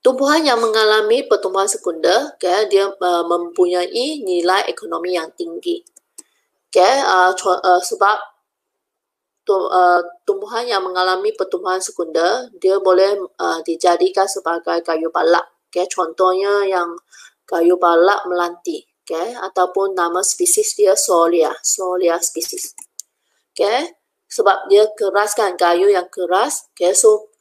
tumbuhan yang mengalami pertumbuhan sekunder, dia mempunyai nilai ekonomi yang tinggi. Sebab tumbuhan yang mengalami pertumbuhan sekunder, dia boleh dijadikan sebagai kayu balak. Contohnya yang kayu balak melanti. Ataupun nama spesies dia Solia spesies. Sebab dia keras kan, kayu yang keras. So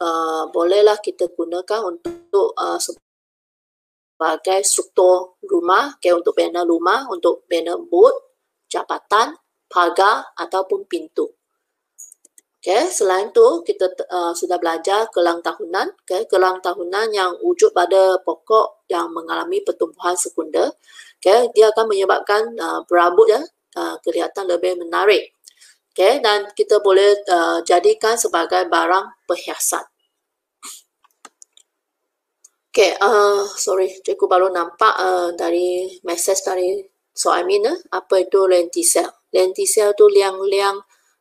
bolehlah kita gunakan untuk sebagai struktur rumah, untuk bina rumah, untuk bina bot, jabatan, pagar ataupun pintu. Selain tu kita sudah belajar gelang tahunan. Gelang tahunan yang wujud pada pokok yang mengalami pertumbuhan sekunder. Dia akan menyebabkan berambut kelihatan lebih menarik. Dan kita boleh jadikan sebagai barang perhiasan. Sorry, cikgu baru nampak dari mesej dari Soamin, apa itu lenticel. Lenticel tu liang-liang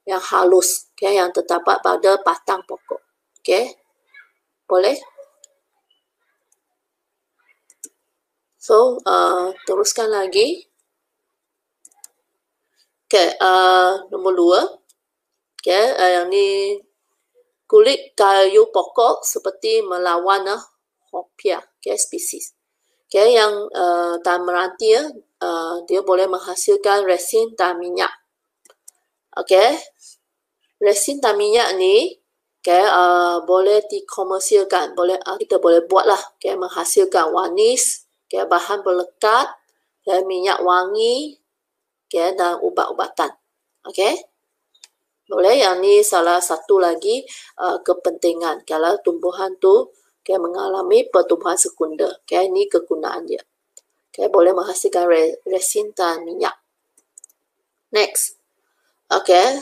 yang halus, yang terdapat pada batang pokok. Boleh? So, teruskan lagi. Nombor 2. Yang ni kulit kayu pokok seperti melawan hopia, spesies. Yang tan meranti dia boleh menghasilkan resin dan minyak. Resin dan minyak ni boleh dikomersialkan, kita boleh buatlah menghasilkan wanis, bahan pelekat, minyak wangi, dan ubat-ubatan. Boleh, yang ni salah satu lagi kepentingan kalau tumbuhan tu mengalami pertumbuhan sekunder. Ni kegunaan dia. Boleh menghasilkan resin dan minyak. Next.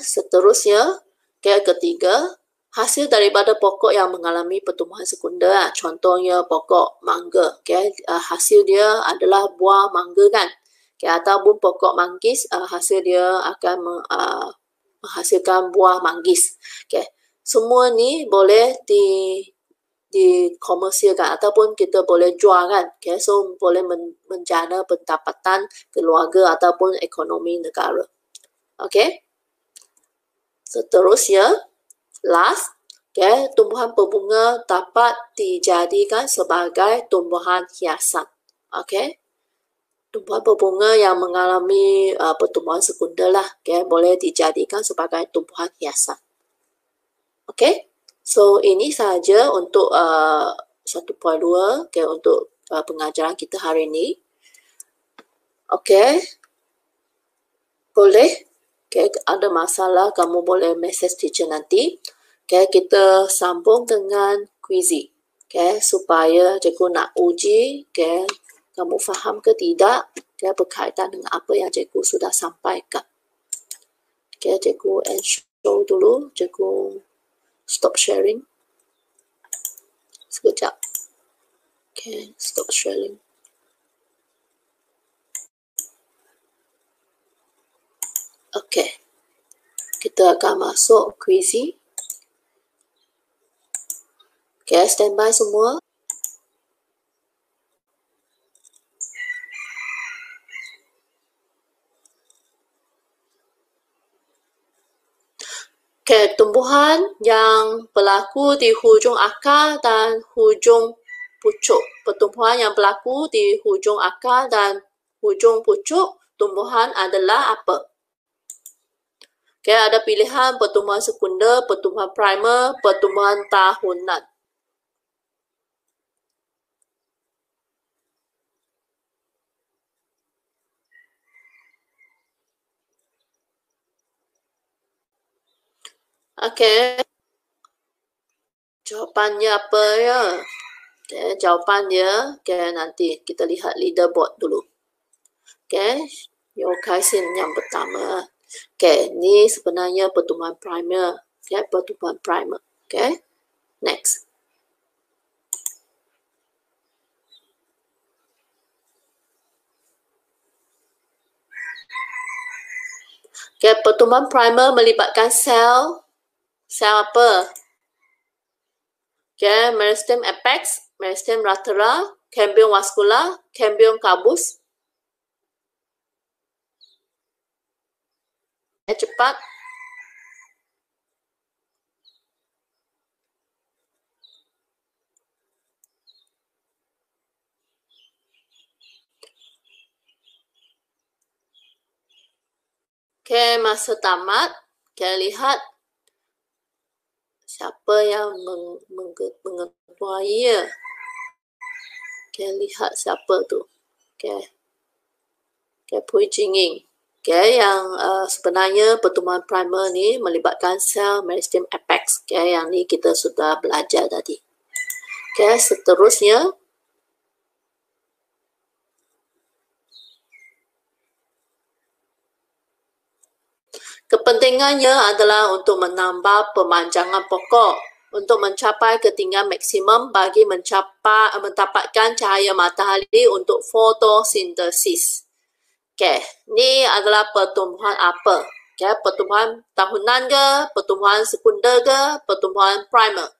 Seterusnya, ketiga, hasil daripada pokok yang mengalami pertumbuhan sekunder. Contohnya pokok mangga. Hasil dia adalah buah mangga kan. Ataupun pokok manggis, hasil dia akan menghasilkan buah manggis. Semua ni boleh dikomersialkan ataupun kita boleh jual kan. So boleh menjana pendapatan keluarga ataupun ekonomi negara. Seterusnya, last, tumbuhan berbunga dapat dijadikan sebagai tumbuhan hiasan. tumbuhan berbunga yang mengalami pertumbuhan sekunder lah, okay, boleh dijadikan sebagai tumbuhan hiasan. Okay, so ini sahaja untuk 1.2, okay, untuk pengajaran kita hari ini. Okay, boleh, okay, ada masalah kamu boleh message teacher nanti. Okay, kita sambung dengan kuizi, okay, supaya cikgu nak uji, okay, kamu faham ke tidak, okay, berkaitan dengan apa yang cikgu sudah sampaikan. Okay, cikgu end show dulu, cikgu stop sharing. Sekejap. Okay, stop sharing. Okay, kita akan masuk kuizi. Okay, standby semua. Okay, tumbuhan yang berlaku di hujung akar dan hujung pucuk. Pertumbuhan yang berlaku di hujung akar dan hujung pucuk tumbuhan adalah apa? Okay, ada pilihan pertumbuhan sekunder, pertumbuhan primer, pertumbuhan tahunan. Okay, jawapannya apa ya? Okay, jawapan dia, okay, nanti kita lihat leaderboard dulu. Okay, Yokai Sin yang pertama. Okay, ni sebenarnya pertumbuhan primer. Okay, pertumbuhan primer. Okay, next. Okay, pertumbuhan primer melibatkan sel apa? Okay, meristem apex, meristem latera, cambium vascular, cambium carbus. Cepat. Okay, masa tamat. Okay, lihat siapa yang mengetuai ya. Okay, lihat siapa tu. Okay. Okay, Pui Jinging. Okay, yang sebenarnya pertumbuhan primer ni melibatkan sel meristem apex. Okay, yang ni kita sudah belajar tadi. Okay, seterusnya. Kepentingannya adalah untuk menambah pemanjangan pokok untuk mencapai ketinggian maksimum bagi mendapatkan cahaya matahari untuk fotosintesis. Okay, ni adalah pertumbuhan apa? Okay, pertumbuhan tahunan ke, pertumbuhan sekunder ke, pertumbuhan primer.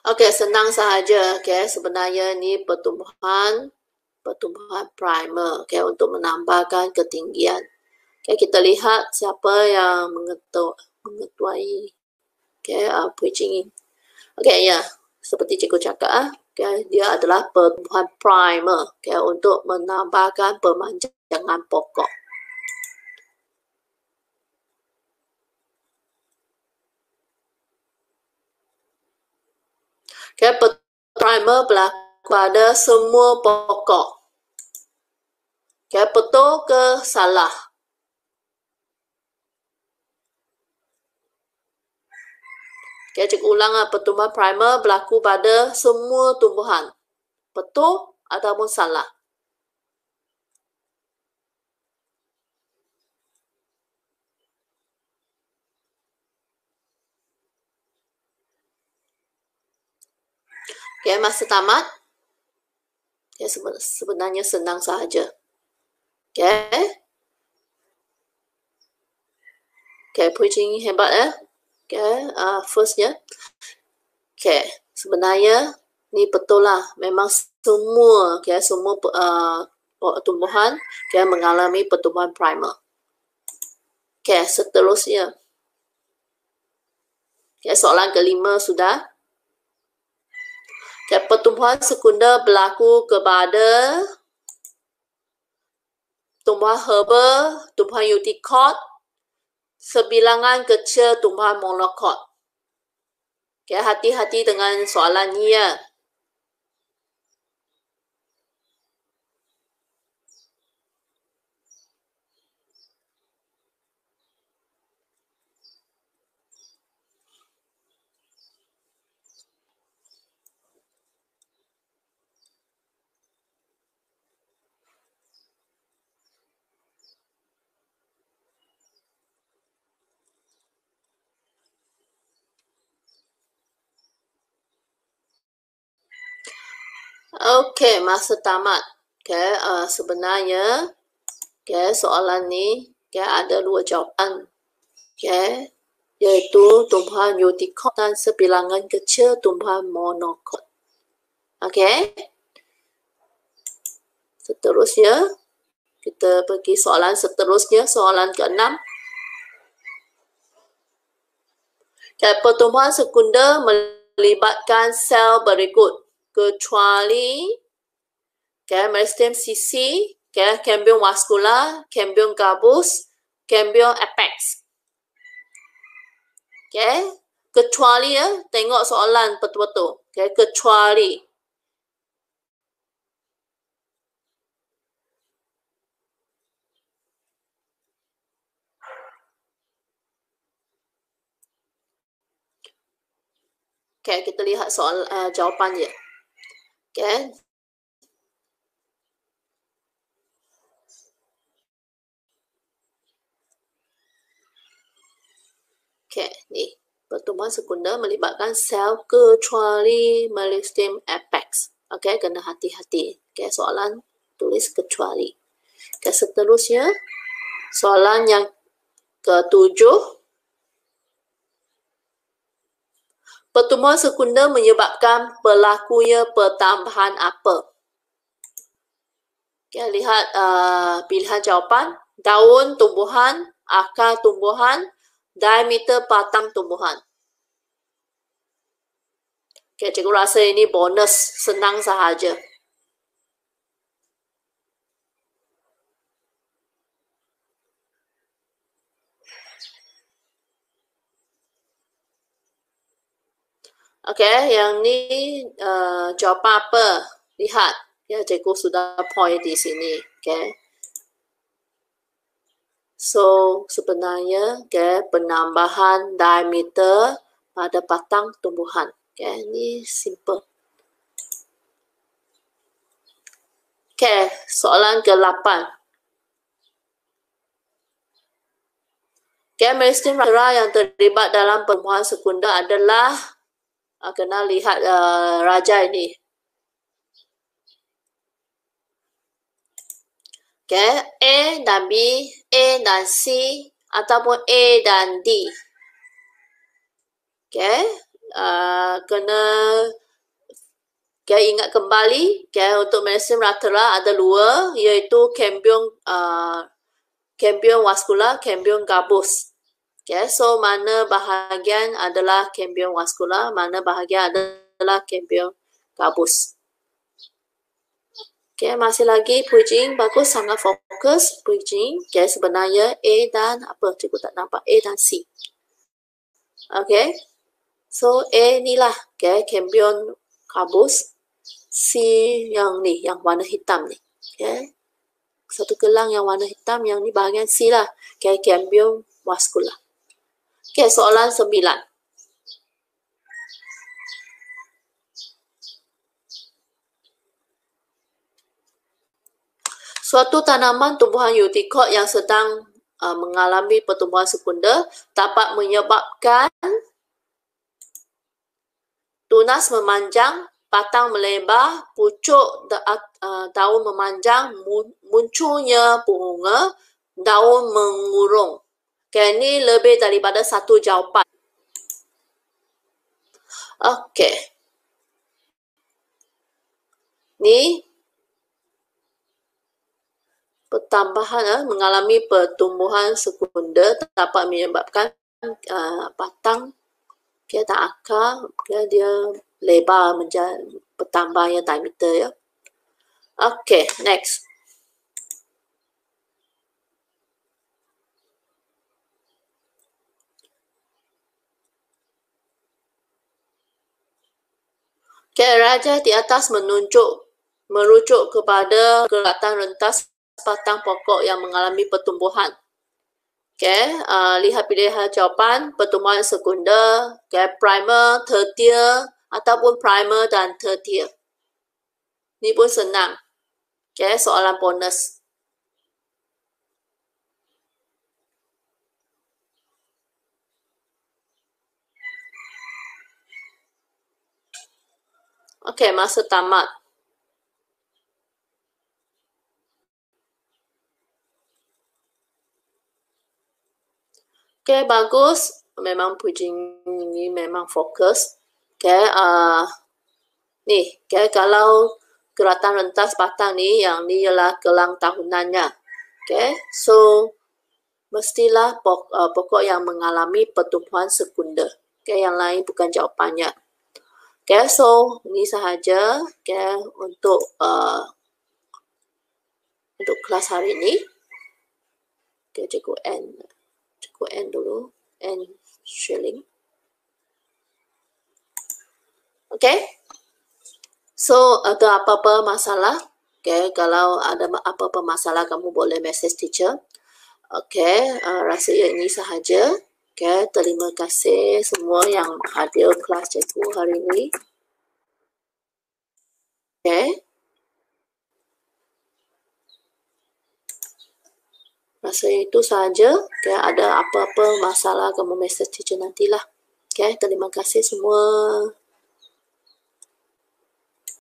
Okay, senang sahaja. Okay, sebenarnya ni pertumbuhan primer. Okay, untuk menambahkan ketinggian. Okay, kita lihat siapa yang mengetuai. Okay, Pui Jinging. Okay, ya, seperti cikgu cakap, okay, dia adalah pertumbuhan primer. Okay, untuk menambahkan pemanjangan pokok. Okay, primer berlaku pada semua pokok. Okay, betul ke salah? Okay, cikgu ulang lah, pertumbuhan primer berlaku pada semua tumbuhan. Betul ataupun salah? Okay, masa tamat. Okay, sebenarnya senang sahaja. Okay. Okay, Pui Jinging hebat ya. Okay, firstnya. Okay, sebenarnya ni betul lah. Memang semua, okay, semua tumbuhan okay, mengalami pertumbuhan primer. Okay, seterusnya. Okay, soalan kelima sudah. Okay, pertumbuhan sekunder berlaku kepada tumbuhan herba, tumbuhan eudicote, sebilangan kecil tumbuhan monocote. Okay, hati-hati dengan soalan ni ya. Okay, masa tamat. Okay, sebenarnya soalan ni ada dua jawapan. Iaitu tumbuhan eudicote dan sebilangan kecil tumbuhan monocote. Okay. Seterusnya, kita pergi soalan seterusnya, soalan ke-6. Pertumbuhan sekunder melibatkan sel berikut, kecuali meristem sisi, cambium vascular, cambium gabus, cambium apex. Kecuali tengok soalan betul-betul. Kecuali. Kita lihat soal jawapan dia. Ni. Pertumbuhan sekunder melibatkan sel kecuali meristem apex. Kena hati-hati. Soalan tulis kecuali. Seterusnya, soalan yang ke-7. Pertumbuhan sekunder menyebabkan berlakunya pertambahan apa? Lihat pilihan jawapan. Daun tumbuhan, akar tumbuhan, diameter batang tumbuhan. Cikgu rasa ini bonus, senang sahaja. Yang ni jawapan apa? Lihat, cikgu sudah point di sini. So, sebenarnya penambahan diameter pada batang tumbuhan. Ini simple. Soalan ke-8. Meristem yang terlibat dalam pertumbuhan sekunder adalah kena lihat raja ini. A dan B, A dan C, ataupun A dan D. Kena ingat kembali untuk meristem lateral ada dua, iaitu cambium vascular, cambium gabus. So mana bahagian adalah cambium vascular, mana bahagian adalah cambium gabus. Masih lagi Puijing, bagus, sangat fokus Puijing. Sebenarnya A dan apa? Cikgu tak nampak A dan C. So A ni lah cambium gabus. C yang ni, yang warna hitam ni. Satu gelang yang warna hitam, yang ni bahagian C lah. Cambium vascular. Soalan 9. Suatu tanaman tumbuhan eudicote yang sedang mengalami pertumbuhan sekunder dapat menyebabkan tunas memanjang, batang melebar, pucuk daun memanjang, munculnya bunga, daun mengurung. Ini lebih daripada satu jawapan. Ni pertambahan mengalami pertumbuhan sekunder dapat menyebabkan batang Okay, tak akar, okay, dia lebar menjadi bertambahnya diameter ya. Okay, next. Okay, raja di atas merujuk kepada kelihatan rentas batang pokok yang mengalami pertumbuhan. Okay, lihat pilihan jawapan pertumbuhan sekunder, okay, primer, tertier ataupun primer dan tertier. Ni pun senang. Okay, soalan bonus. Okay, masa tamat. Okay, bagus. Memang puji ini memang fokus. Okay, ni, okay, kalau geratan rentas batang ni, yang ni ialah gelang tahunannya. Okay, so mestilah pokok yang mengalami pertumbuhan sekunder. Okay, yang lain bukan jawapannya. Okay, so ni sahaja okay, untuk kelas hari ini. Okay, cikgu end dulu, end sharing. Okay, so ada apa-apa masalah? Okay, kalau ada apa-apa masalah kamu boleh message teacher. Okay, rasanya ini sahaja. Okay, terima kasih semua yang hadir kelas cikgu hari ini. Okay. Rasanya itu sahaja. Okay, ada apa-apa masalah kamu message teacher nantilah. Okay, terima kasih semua.